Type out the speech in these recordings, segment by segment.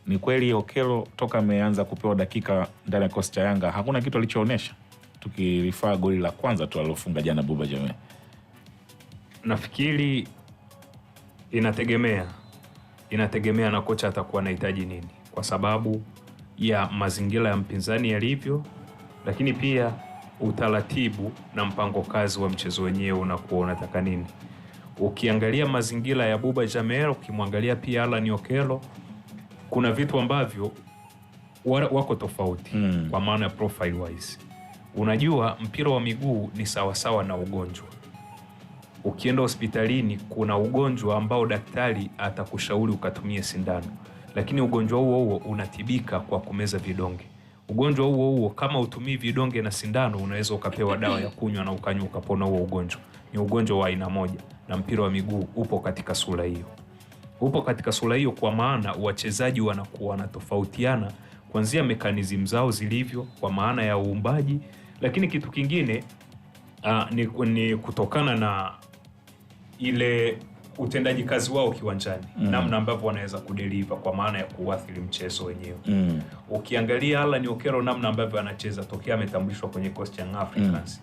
Ni kweli Okello toka ameanza kupewa dakika ndani ya kosti ya Yanga hakuna kitu alichoonyesha, tukirifaa goli la kwanza tu alilofunga jana Buba Jammeh. Nafikiri inategemea na kocha atakuwa anahitaji nini, kwa sababu ya mazingira ya mpinzani yalivyo, lakini pia utaratibu na mpango kazi wa mchezo wenyewe unakuwa unataka nini. Ukiangalia mazingira ya Buba Jammeh, ukimwangalia pia Alan Okello, kuna vitu ambavyo wako tofauti kwa maana ya profile wise. Unajua mpira wa miguu ni sawasawa na ugonjwa. Ukienda hospitalini kuna ugonjwa ambao daktari atakushauri ukatumie sindano, lakini ugonjwa huo unatibika kwa kumeza vidonge. Ugonjwa huo kama utumii vidonge na sindano, unaweza ukapewa dawa ya kunywa na ukanywa ukapona huo ugonjwa. Ni ugonjwa wa aina moja, na mpira wa miguu upo katika sura hiyo. Kwa maana wachezaji wanakuwa wanatofautiana kuanzia mekanizmu zao zilivyo kwa maana ya uumbaji, lakini kitu kingine ni kutokana na ile utendaji kazi wao kiwanjani, namna ambavyo wanaweza kudeliver kwa maana ya kuathiri mchezo wenyewe. Ukiangalia Alan Okello namna ambavyo anacheza tokea ametambulishwa kwenye Coast Young Africans,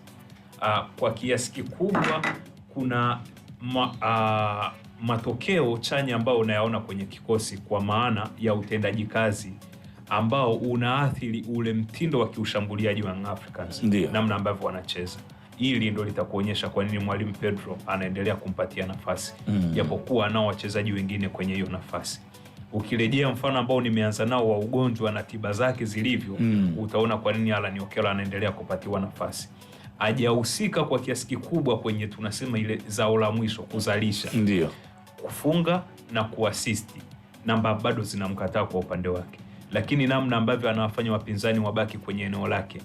kwa kiasi kikubwa kuna matokeo chanya ambayo unayaona kwenye kikosi kwa maana ya utendaji kazi ambao unaathiri ule mtindo wa kiushambuliaji wa Young Africans, namna ambavyo wanacheza. Hili ndio litakuonyesha kwa nini mwalimu Pedro anaendelea kumpatia nafasi japokuwa anao wachezaji wengine kwenye hiyo nafasi. Ukirejea mfano ambao nimeanza nao wa ugonjwa na tiba zake zilivyo, utaona kwa nini Alan Okello anaendelea kupatiwa nafasi. Hajahusika kwa kiasi kikubwa kwenye tunasema ile zao la mwisho, kuzalisha, kufunga na kuassist, namba bado zinamkataa kwa upande wake, lakini namna ambavyo anawafanya wapinzani wabaki kwenye eneo lake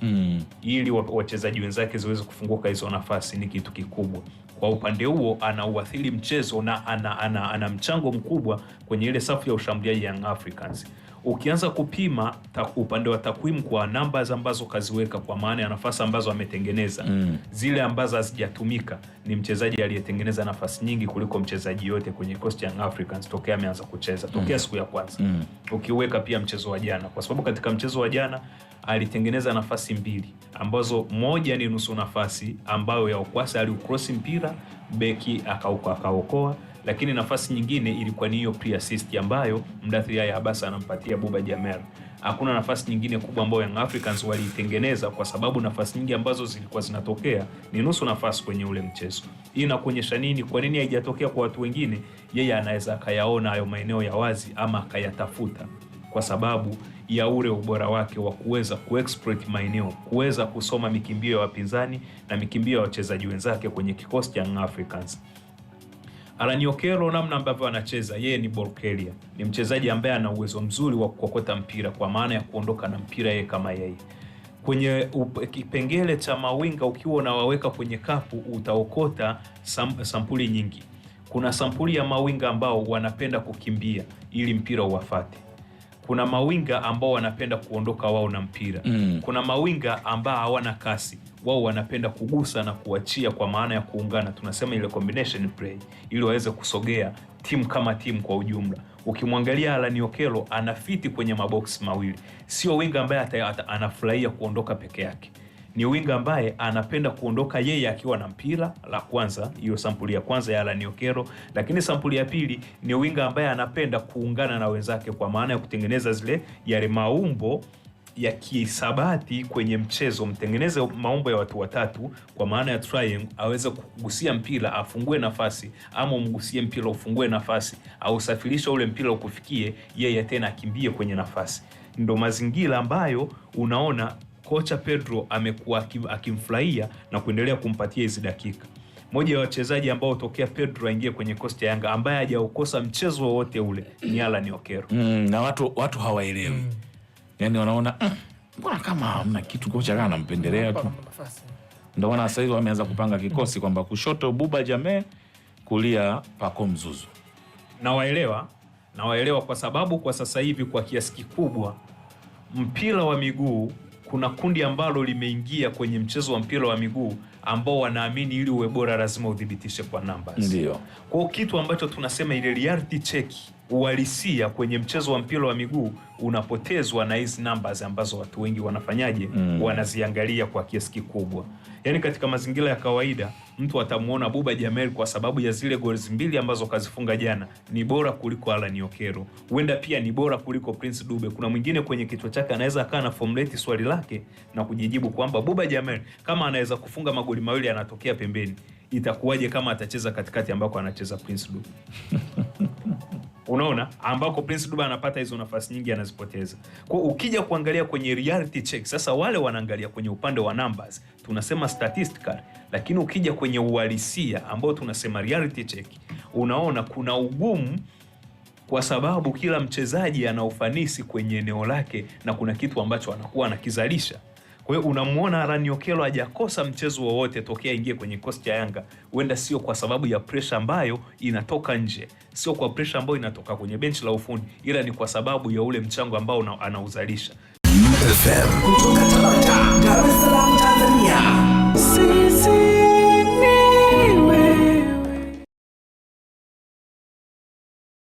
ili wachezaji wenzake ziweze kufunguka hizo nafasi ni kitu kikubwa. Kwa upande huo anauathiri mchezo na ana mchango mkubwa kwenye ile safu ya ushambuliaji Young Africans. Ukianza kupima upande wa takwimu kwa numbers ambazo kaziweka kwa maana ya nafasi ambazo ametengeneza, zile ambazo hazijatumika, ni mchezaji aliyetengeneza nafasi nyingi kuliko mchezaji yote kwenye Coast Young Africans tokea ameanza kucheza, tokea siku ya kwanza. Ukiweka pia mchezo wa jana, kwa sababu katika mchezo wa jana alitengeneza nafasi mbili ambazo moja ni nusu nafasi ambayo ya Okwasi aliucross mpira, beki akaokoa, lakini nafasi nyingine ilikuwa ni hiyo pre-assist ambayo Mdathiri Yahya Abbas anampatia Buba Jammeh. Hakuna nafasi nyingine kubwa ambayo Young Africans walitengeneza, kwa sababu nafasi nyingi ambazo zilikuwa zinatokea ni nusu nafasi kwenye ule mchezo. Hii inakuonyesha nini? Kwa nini haijatokea kwa watu wengine? Yeye anaweza akayaona hayo maeneo ya wazi ama akayatafuta kwa sababu ya ule ubora wake wa kuweza kuexploit maeneo, kuweza kusoma mikimbio ya wapinzani na mikimbio ya wachezaji wenzake kwenye kikosi cha Young Africans. Alan Okello namna ambavyo anacheza, yeye ni ball carrier, ni mchezaji ambaye ana uwezo mzuri wa kukokota mpira kwa maana ya kuondoka na mpira yeye kama yeye. Kwenye kipengele cha mawinga ukiwa unawaweka kwenye kapu utaokota sampuli nyingi. Kuna sampuli ya mawinga ambao wanapenda kukimbia ili mpira uwafate. Kuna mawinga ambao wanapenda kuondoka wao na mpira. Kuna mawinga ambao hawana kasi, wao wanapenda kugusa na kuachia kwa maana ya kuungana, tunasema ile combination play, ili waweze kusogea timu kama timu kwa ujumla. Ukimwangalia Alan Okello anafiti kwenye mabox mawili, sio winga ambaye anafurahia kuondoka peke yake. Ni winga ambaye anapenda kuondoka yeye akiwa na mpira, la kwanza, hiyo sampuli ya kwanza ya Alan Okello. Lakini sampuli ya pili ni winga ambaye anapenda kuungana na wenzake kwa maana ya kutengeneza zile yale maumbo ya kisabati kwenye mchezo, mtengeneze maumbo ya watu watatu kwa maana ya triangle, aweze kugusia mpira afungue nafasi, ama umgusie mpira ufungue nafasi, au usafirisha ule mpira ukufikie yeye tena akimbie kwenye nafasi. Ndio mazingira ambayo unaona kocha Pedro amekuwa akimfurahia na kuendelea kumpatia hizi dakika. Moja ya wachezaji ambao tokea Pedro aingie kwenye Coast ya Yanga ambaye hajaukosa mchezo wote ule ni Alan Okello. Na watu hawaelewi. Yaani wanaona mbona kama hamna kitu, kocha kana anampendelea tu. Ndio maana sasa hivi wameanza kupanga kikosi kwamba kushoto Buba Jammeh, kulia Pacome Zouzoua. Nawaelewa kwa sababu kwa sasa hivi kwa kiasi kikubwa mpira wa miguu, kuna kundi ambalo limeingia kwenye mchezo wa mpira wa miguu ambao wanaamini ili uwe bora lazima udhibitishe kwa numbers. Ndio. Kwa kitu ambacho tunasema ile reality check, uhalisia kwenye mchezo wa mpira wa miguu unapotezwa na hizi numbers ambazo watu wengi wanafanyaje, wanaziangalia kwa kiasi kikubwa. Yaani katika mazingira ya kawaida mtu atamuona Buba Jammeh kwa sababu ya zile goals 2 ambazo kazifunga jana ni bora kuliko Alan Okello. Huenda pia ni bora kuliko Prince Dube. Kuna mwingine kwenye kichwa chake anaweza akaa na formulate swali lake na kujijibu kwamba Buba Jammeh kama anaweza kufunga magoli 2 anatokea pembeni, itakuwaje kama atacheza katikati ambako anacheza Prince Dube? Unaona, ambako Prince Dube anapata hizo nafasi nyingi anazipoteza. Kwa ukija kuangalia kwenye reality check, sasa wale wanaangalia kwenye upande wa numbers, tunasema statistical, lakini ukija kwenye uhalisia ambao tunasema reality check, unaona kuna ugumu kwa sababu kila mchezaji ana ufanisi kwenye eneo lake na kuna kitu ambacho anakuwa anakizalisha. Kwa hiyo unamuona Alan Okello hajakosa mchezo wowote tokea ingie kwenye kosi cha Yanga. Huenda sio kwa sababu ya pressure ambayo inatoka nje, sio kwa pressure ambayo inatoka kwenye benchi la ufundi, ila ni kwa sababu ya ule mchango ambao anauzalisha.